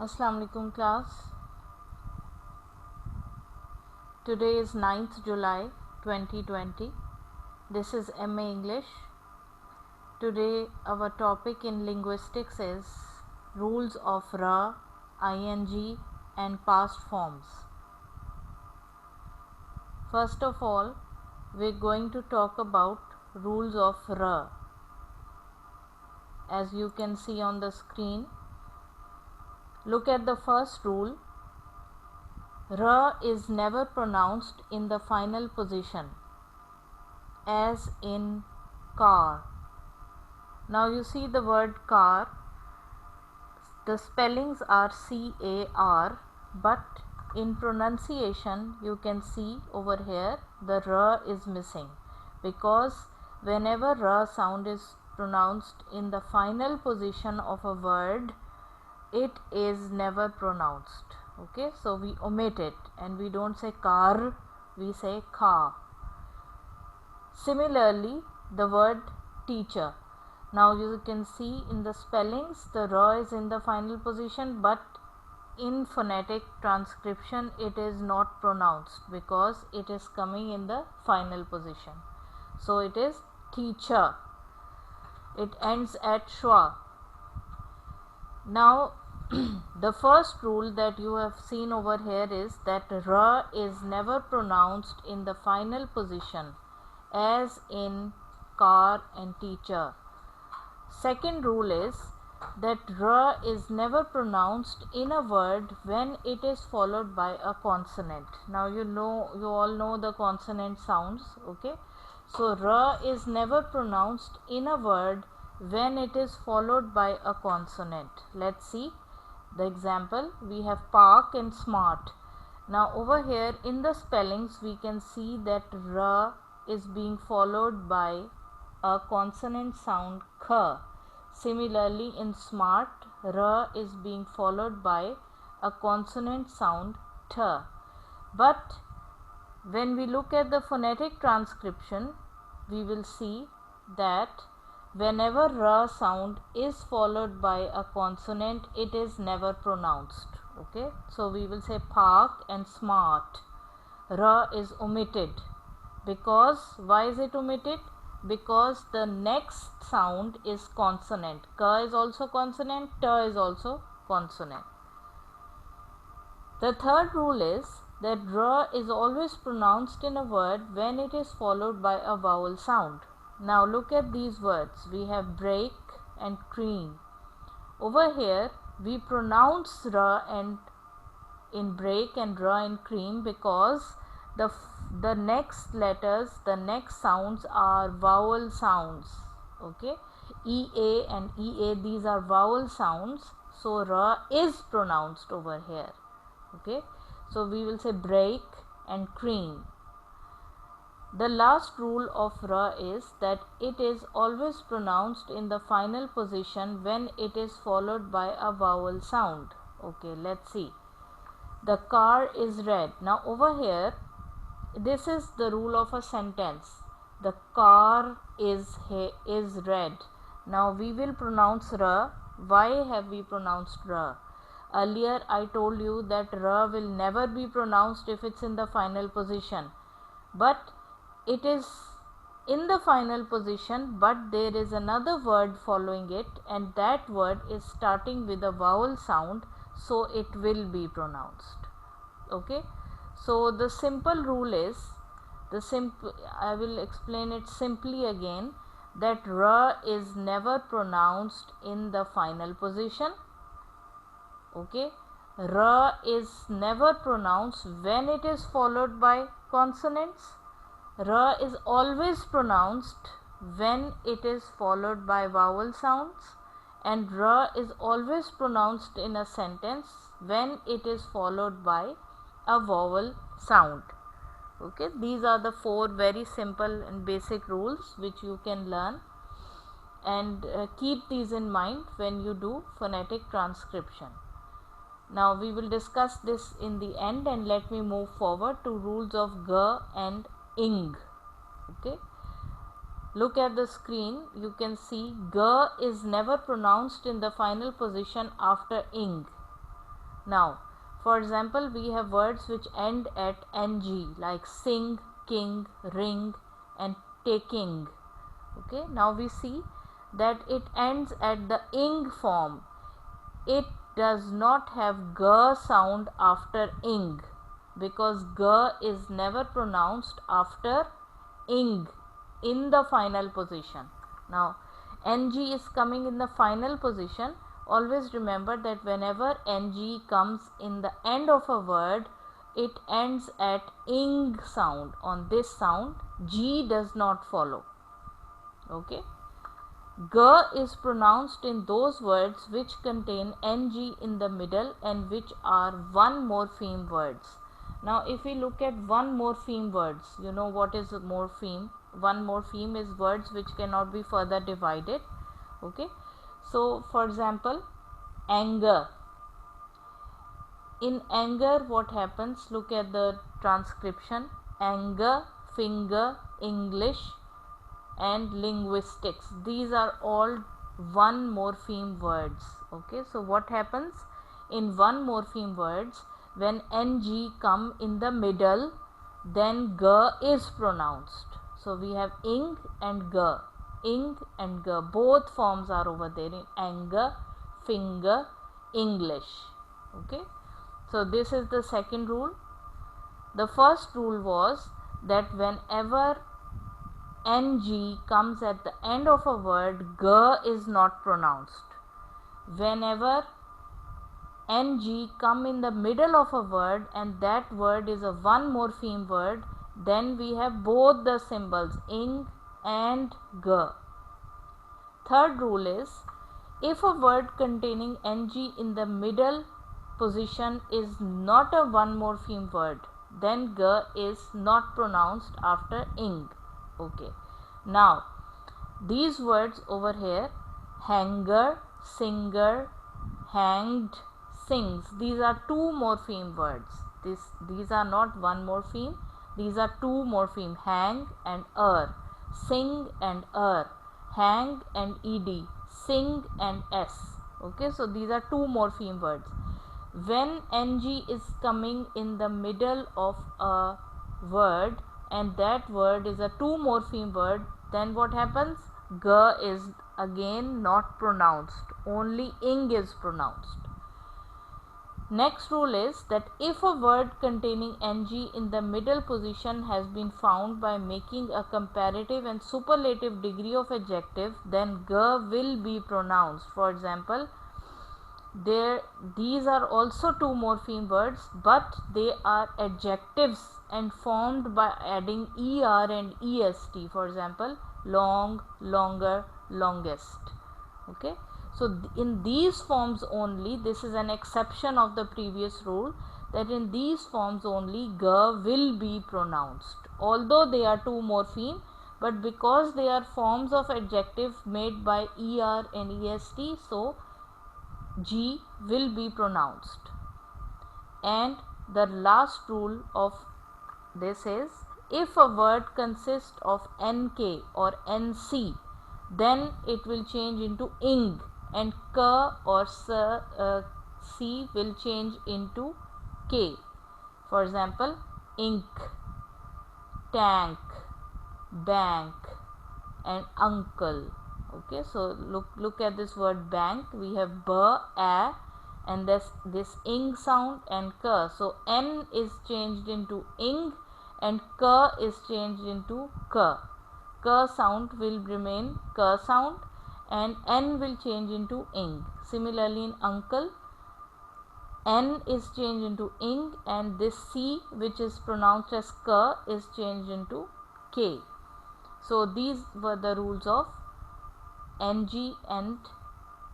Assalamu alaikum class. Today is 9th July 2020. This is MA English. Today our topic in linguistics is rules of ra, ing and past forms. First of all, we're going to talk about rules of ra. As you can see on the screen, look at the first rule. Ra is never pronounced in the final position, as in car. Now you see the word car, the spellings are C-A-R, but in pronunciation you can see over here the R is missing, because whenever R sound is pronounced in the final position of a word, it is never pronounced. Okay, so we omit it and we don't say car, we say ka. Similarly, the word teacher. Now you can see in the spellings the ra is in the final position, but in phonetic transcription it is not pronounced because it is coming in the final position. So it is teacher. It ends at schwa. Now the first rule that you have seen over here is that ra is never pronounced in the final position, as in car and teacher. Second rule is that ra is never pronounced in a word when it is followed by a consonant. Now you all know the consonant sounds, okay? So ra is never pronounced in a word when it is followed by a consonant. Let's see the example. We have park and smart. Now over here in the spellings we can see that ra is being followed by a consonant sound kh. Similarly in smart, ra is being followed by a consonant sound t. But when we look at the phonetic transcription, we will see that whenever ra sound is followed by a consonant, it is never pronounced. Okay, so we will say park and smart. Ra is omitted. Because why is it omitted? Because the next sound is consonant. Ka is also consonant, ta is also consonant. The third rule is that ra is always pronounced in a word when it is followed by a vowel sound. Now look at these words. We have break and cream. Over here we pronounce ra and in break and ra in cream because the next letters, the next sounds are vowel sounds. Okay, ea and ea, these are vowel sounds, so ra is pronounced over here. Okay, so we will say break and cream. The last rule of ra is that it is always pronounced in the final position when it is followed by a vowel sound. Okay, let's see. The car is red. Now over here, this is the rule of a sentence. The car is red. Now we will pronounce ra. Why have we pronounced ra? Earlier I told you that ra will never be pronounced if it's in the final position. But it is in the final position, but there is another word following it, and that word is starting with a vowel sound, so it will be pronounced. Okay, so the simple rule is I will explain it simply again, that ra is never pronounced in the final position. Okay, ra is never pronounced when it is followed by consonants. Ra is always pronounced when it is followed by vowel sounds, and ra is always pronounced in a sentence when it is followed by a vowel sound. Okay, these are the four very simple and basic rules which you can learn, and keep these in mind when you do phonetic transcription. Now we will discuss this in the end, and let me move forward to rules of g and ing. Okay, look at the screen. You can see g is never pronounced in the final position after ing. Now, for example, we have words which end at ng, like sing, king, ring, and taking. Okay, now we see that it ends at the ing form. It does not have g sound after ing, because g is never pronounced after ing in the final position. Now, ng is coming in the final position. Always remember that whenever ng comes in the end of a word, it ends at ing sound. On this sound, g does not follow. Okay. G is pronounced in those words which contain ng in the middle and which are one morpheme words. Now, if we look at one morpheme words, you know what is a morpheme? One morpheme is words which cannot be further divided. Okay. So, for example, anger. In anger, what happens? Look at the transcription. Anger, finger, English, and linguistics. These are all one morpheme words. Okay, so what happens in one morpheme words? When ng come in the middle, then g is pronounced. So we have ing and g. Ing and g, both forms are over there in anger, finger, English. Okay, so this is the second rule. The first rule was that whenever ng comes at the end of a word, g is not pronounced. Whenever ng come in the middle of a word and that word is a one morpheme word, then we have both the symbols ing and g. Third rule is, if a word containing ng in the middle position is not a one morpheme word, then g is not pronounced after ing. Okay, now these words over here, hanger, singer, hanged, sings, these are two morpheme words. These are not one morpheme, these are two morpheme, hang and sing and hang and ed, sing and s. Okay, so these are two morpheme words. When ng is coming in the middle of a word and that word is a two morpheme word, then what happens? G is again not pronounced, only ing is pronounced. Next rule is that if a word containing ng in the middle position has been found by making a comparative and superlative degree of adjective, then g will be pronounced. For example, these are also two morpheme words, but they are adjectives and formed by adding er and est. For example, long, longer, longest. Okay, so in these forms only, this is an exception of the previous rule, that in these forms only g will be pronounced, although they are two morpheme, but because they are forms of adjective made by er and est, so g will be pronounced. And the last rule of this is, if a word consists of nk or nc, then it will change into ing, and k or c will change into k. For example, ink, tank, bank, and uncle. Okay, so look at this word bank. We have b, a, and this ing sound and k. So n is changed into ing and k is changed into k. K sound will remain k sound and n will change into ing. Similarly, in uncle, n is changed into ing and this c, which is pronounced as k, is changed into k. So these were the rules of ng and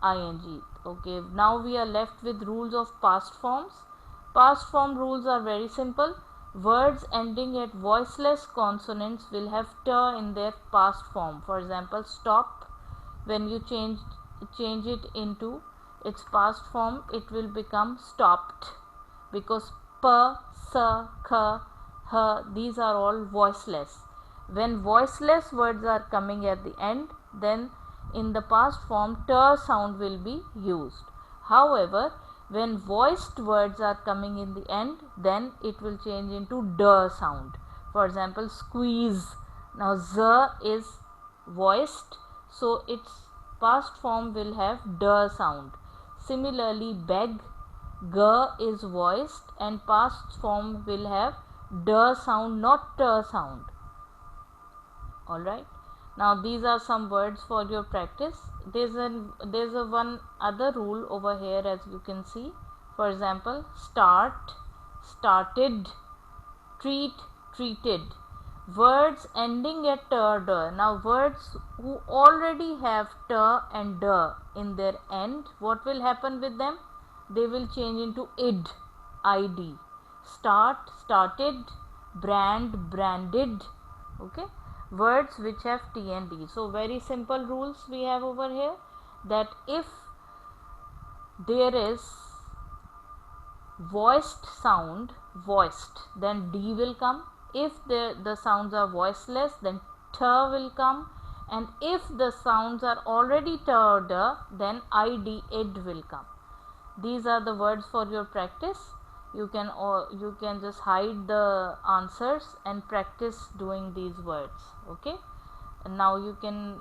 ing. Okay, now we are left with rules of past forms. Past form rules are very simple. Words ending at voiceless consonants will have t in their past form. For example, stop, when you change it into its past form, it will become stopped, because p, s, k, h, these are all voiceless. When voiceless words are coming at the end, then in the past form t sound will be used. However, When voiced words are coming in the end, then it will change into d sound. For example, squeeze. Now z is voiced, so its past form will have d sound. Similarly, beg, g is voiced and past form will have d sound, not t sound. Alright. Now these are some words for your practice. There's a one other rule over here, as you can see. For example, start, started, treat, treated. Words ending at t or d. Now words who already have t and d in their end, what will happen with them? They will change into id, id. Start, started, brand, branded. Okay, words which have t and d. So very simple rules we have over here, that if there is voiced sound, voiced, then d will come. If the sounds are voiceless, then t will come, and if the sounds are already t or d, then id, id will come. These are the words for your practice. You can just hide the answers and practice doing these words. Okay, and now you can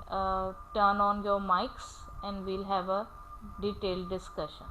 turn on your mics and we'll have a detailed discussion.